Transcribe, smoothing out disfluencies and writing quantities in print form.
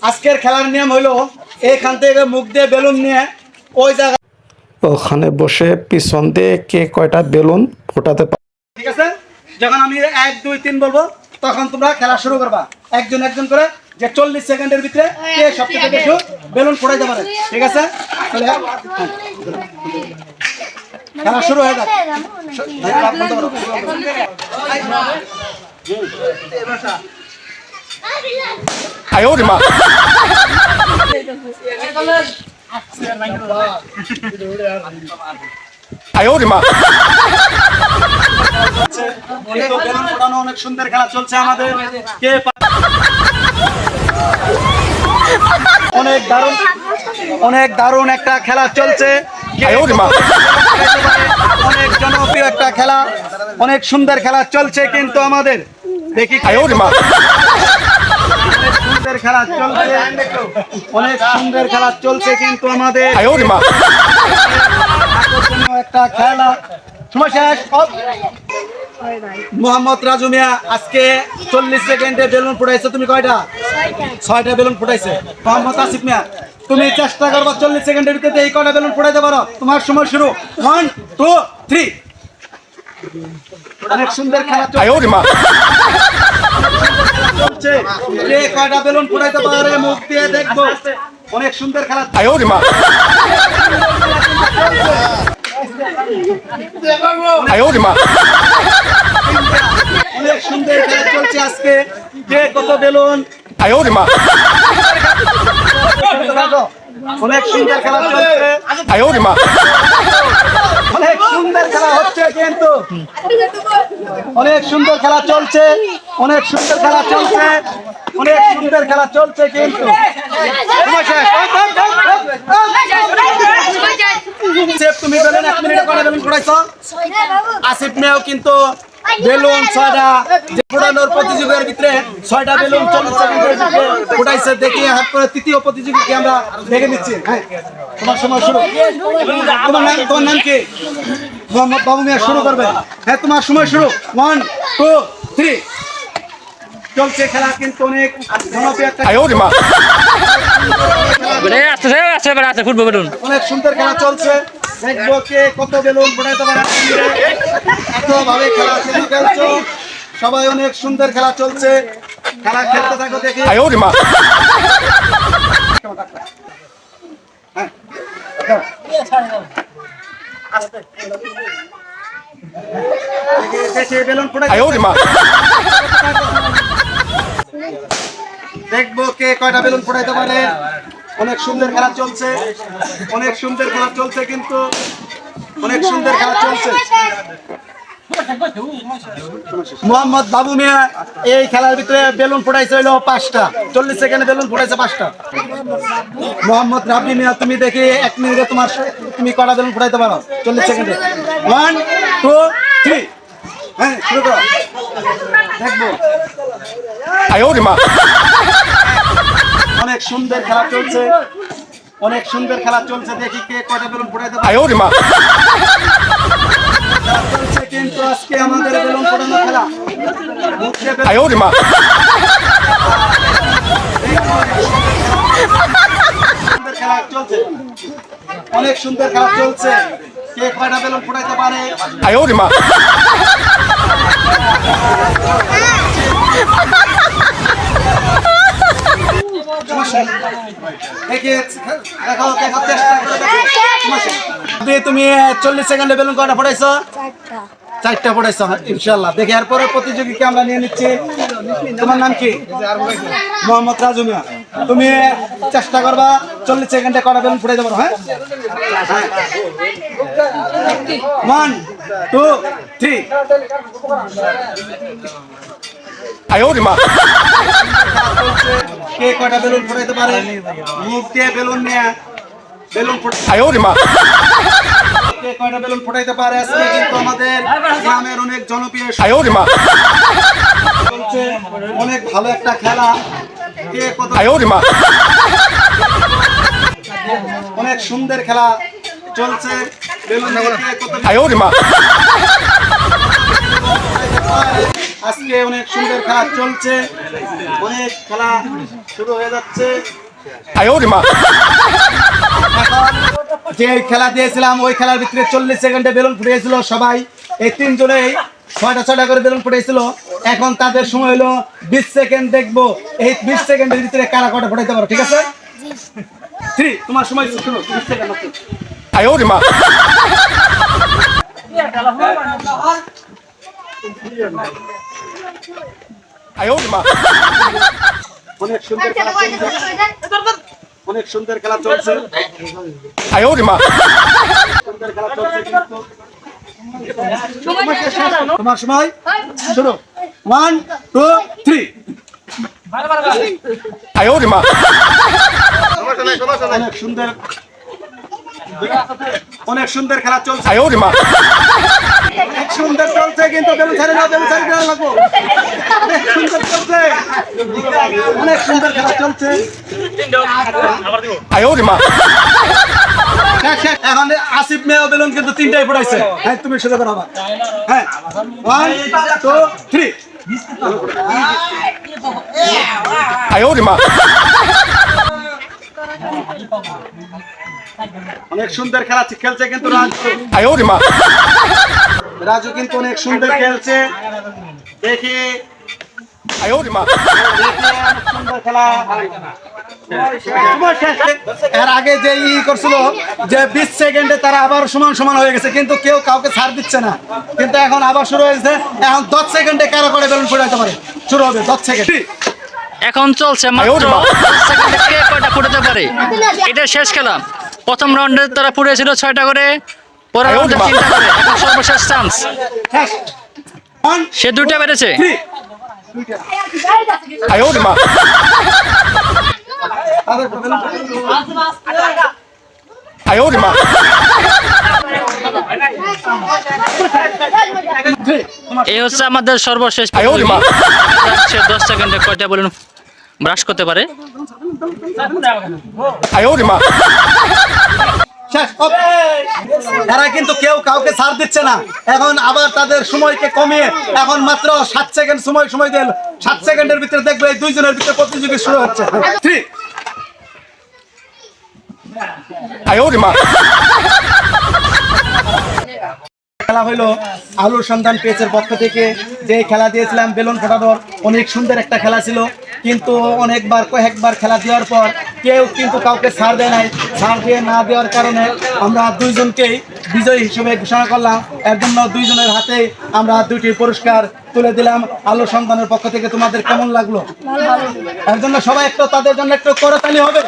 আজকের খেলার নিয়ম হলো এখান থেকে মুখ দিয়ে বেলুন নিয়ে ওই জায়গা ওখানে বসে পিছন দিয়ে কে কয়টা বেলুন ফোটাতে পারে। ঠিক আছে, যখন আমি 1 2 3 বলবো তখন তোমরা খেলা শুরু করবা, একজন একজন করে, যে 40 সেকেন্ডের ভিতরে কে সবচেয়ে বেশি বেলুন ফোটাইতে পারে। ঠিক আছে, তাহলে খেলা শুরু হয়ে যাবে। আয় ওরে মা, আয় ওরে মা। বেলুন ফোটানো অনেক সুন্দর খেলা চলছে আমাদের। কে অনেক দারুণ একটা খেলা চলছে, অনেক জনপ্রিয় একটা খেলা, অনেক সুন্দর খেলা চলছে কিন্তু আমাদের। দেখি সুন্দর খেলা চলছে, অনেক সুন্দর খেলা চলছে কিন্তু আমাদের একটা খেলা। সময় শেষ। মোহাম্মদ রাজু মিয়া আজকে 40 সেকেন্ডে বেলুন ফুটাইছে, তুমি কয়টা? 6টা বেলুন ফুটাইছে। মোহাম্মদ আসিফ মিয়া তুমি চেষ্টা করবা 40 সেকেন্ডের ভিতরে এই কয়টা বেলুন ফুটাইতে পারো। তোমার সময় শুরু। 1 2 3। অনেক সুন্দর খেলা চলছে, কে কয়টা বেলুন ফুটাইতে পারে মুখ দিয়ে দেখবো। অনেক সুন্দর খেলা, অনেক সুন্দর খেলা চলছে আজকে। কে কত বেলুন, অনেক সুন্দর খেলা চলছে, অনেক সুন্দর খেলা হচ্ছে কিন্তু অনেক সুন্দর খেলা চলছে, অনেক সুন্দর খেলা চলছে, অনেক সুন্দর খেলা চলছে কিন্তু তুমি বেলুন 1 মিনিটে কটা বেলুন ফুটাইছো? আসিফ মিয়াও কিন্তু বেলুন 6টা ফোটানোর প্রতিযোগিতার ভিতরে 6টা বেলুন 40 সেকেন্ডের ভিতরে ফুটাইছে। দেখি হাত করে তৃতীয় প্রতিযোগীকে আমরা দেখে নিচ্ছি। হ্যাঁ, তোমার সময় শুরু। তোমার নাম কি? মোহাম্মদ বাবু মিয়া শুরু করবে। হ্যাঁ, তোমার সময় শুরু। 1 2 3। চলছে খেলা কিন্তু অনেক জনপ্রিয় একটা, অনেক সুন্দর খেলা চলছে। দেখবো কে কত বেলুন ফোটাইতে পারে। এতভাবে খেলা খেলছো সবাই, অনেক সুন্দর খেলা চলছে। খেলা খেলতে থাকো, দেখি বেলুন ফোটাই, দেখবো কে কয়টা বেলুন ফোটাইতে পারে। অনেক সুন্দর খেলা চলছে, অনেক সুন্দর খেলা চলছে কিন্তু অনেক সুন্দর খেলা চলছে। মোহাম্মদ বাবু মিয়া এই খেলার ভিতরে বেলুন ফুটাইছে হইলো 5টা, 40 সেকেন্ডে বেলুন ফুটাইছে 5টা। মোহাম্মদ রাবি মিয়া তুমি দেখি 1 মিনিটে তুমি কটা বেলুন ফুটাইতে পারো 40 সেকেন্ডে। 1 2 3। হ্যাঁ, শুরু করো, দেখবো। অনেক সুন্দর খেলা চলছে, অনেক সুন্দর খেলা চলছে। দেখি কে কয়টা বেলুন ফুটাইতে পারে। চলছে কিন্তু আজকে আমাদের বেলুন ফোটানো খেলা। খেলা চলছে, অনেক সুন্দর খেলা চলছে। কে কয়টা বেলুন ফোটাইতে পারে। তুমি 40 সেকেন্ডে বেলুন কয়টা ফোটাইছো? 4টা ফোটাইছো। ইনশাল্লাহ দেখি এরপরে প্রতিযোগীকে আমরা নিয়ে নিচ্ছি। তোমার নাম কি? মোহাম্মদ রাজু মিয়া তুমি চেষ্টা করবা 40 সেকেন্ডে কয়টা বেলুন ফুটাইতে পারো। হ্যাঁ, 1 2 3। কে কয়টা বেলুন ফুটাইতে পারে মুখ দিয়ে বেলুন নিয়ে বেলুন কে কয়টা বেলুন ফুটাইতে পারে। আজকে কিন্তু আমাদের গ্রামের অনেক জনপ্রিয় চলছে, অনেক ভালো একটা খেলা। কে কত অনেক সুন্দর খেলা চলছে। বেলুন আজকে অনেক সুন্দর খেলা চলছে, অনেক খেলা শুরু হয়ে যাচ্ছে। এখন যে খেলা দিয়েছিলাম ওই খেলার ভিতরে 40 সেকেন্ডে বেলুন ফুটিয়েছিল সবাই, এই তিনজনেই 6টা করে বেলুন ফুটিয়েছিল। এখন তাদের সময় হলো 20 সেকেন্ড। দেখবো এই 20 সেকেন্ডের ভিতরে কারা কটা ফুটাইতে পারো, ঠিক আছে? 3 তোমার সময় শুরু। 20 সেকেন্ড মাত্র। অনেক সুন্দর খেলা চলছে, অনেক সুন্দর খেলা চলছে, সুন্দর খেলা চলছে কিন্তু তোমার সময় শুরু। 1 2 3। অনেক সুন্দর, অনেক সুন্দর খেলা চলছে, অনেক সুন্দর চলছে কিন্তু বেলুন ছাড়ে না, বেলুন ছাড়ে না লাগবো। অনেক সুন্দর চলছে, অনেক সুন্দর খেলা চলছে। এখন আসিফ মেয়ে বেলুন কিন্তু 3টাই ফুটাইছে। হ্যাঁ তুমি শুরু করো আবার। হ্যাঁ 1 2 3। অনেক সুন্দর খেলা খেলছে কিন্তু রাজু কিন্তু অনেক সুন্দর খেলছে। দেখি সুন্দর খেলা। এর আগে যে করছিল যে 20 সেকেন্ডে তারা আবার সমান সমান হয়ে গেছে, কিন্তু কেউ কাউকে ছাড় দিচ্ছে না। কিন্তু এখন আবার শুরু হয়েছে, এখন 10 সেকেন্ডে কারো করে বেলুন ফুটাইতে পারে। শুরু হবে 10 সেকেন্ড। এখন চলছে মাত্র 10 সেকেন্ডে কে কয়টা ফুটাতে পারে। এটা শেষ খেলা। প্রথম রাউন্ডে তারা ফুটেছিল 6টা করে, পরের রাউন্ডে 3টা করে। এখন সর্বশেষ চান্স, সে 2টা বেড়েছে। এই হচ্ছে আমাদের সর্বশেষ। 10 সেকেন্ডে কয়টা বলুন ব্রাশ করতে পারে। এরা কিন্তু কেউ কাউকে ছাড় দিচ্ছে না। এখন আবার তাদের সময়কে কমিয়ে এখন মাত্র 7 সেকেন্ড সময় দিল। 7 সেকেন্ডের ভিতরে দেখবে এই দুইজনের ভিতরে প্রতিযোগিতা শুরু হচ্ছে। 3 খেলা হইলো আলুর সন্ধান পেজের পক্ষ থেকে। যে খেলা দিয়েছিলাম বেলুন ফোটানোর, অনেক সুন্দর একটা খেলা ছিল, কিন্তু অনেকবার কয়েকবার খেলা দেওয়ার পর কেউ কিন্তু কাউকে ছাড় দেয় নাই। ছাড় দিয়ে না দেওয়ার কারণে আমরা দুইজনকেই বিজয়ী হিসেবে ঘোষণা করলাম। এর জন্য দুইজনের হাতে আমরা 2টি পুরস্কার তুলে দিলাম আলুর সন্ধানের পক্ষ থেকে। তোমাদের কেমন লাগলো? এর জন্য সবাই একটু তাদের জন্য একটু করতালি হবে।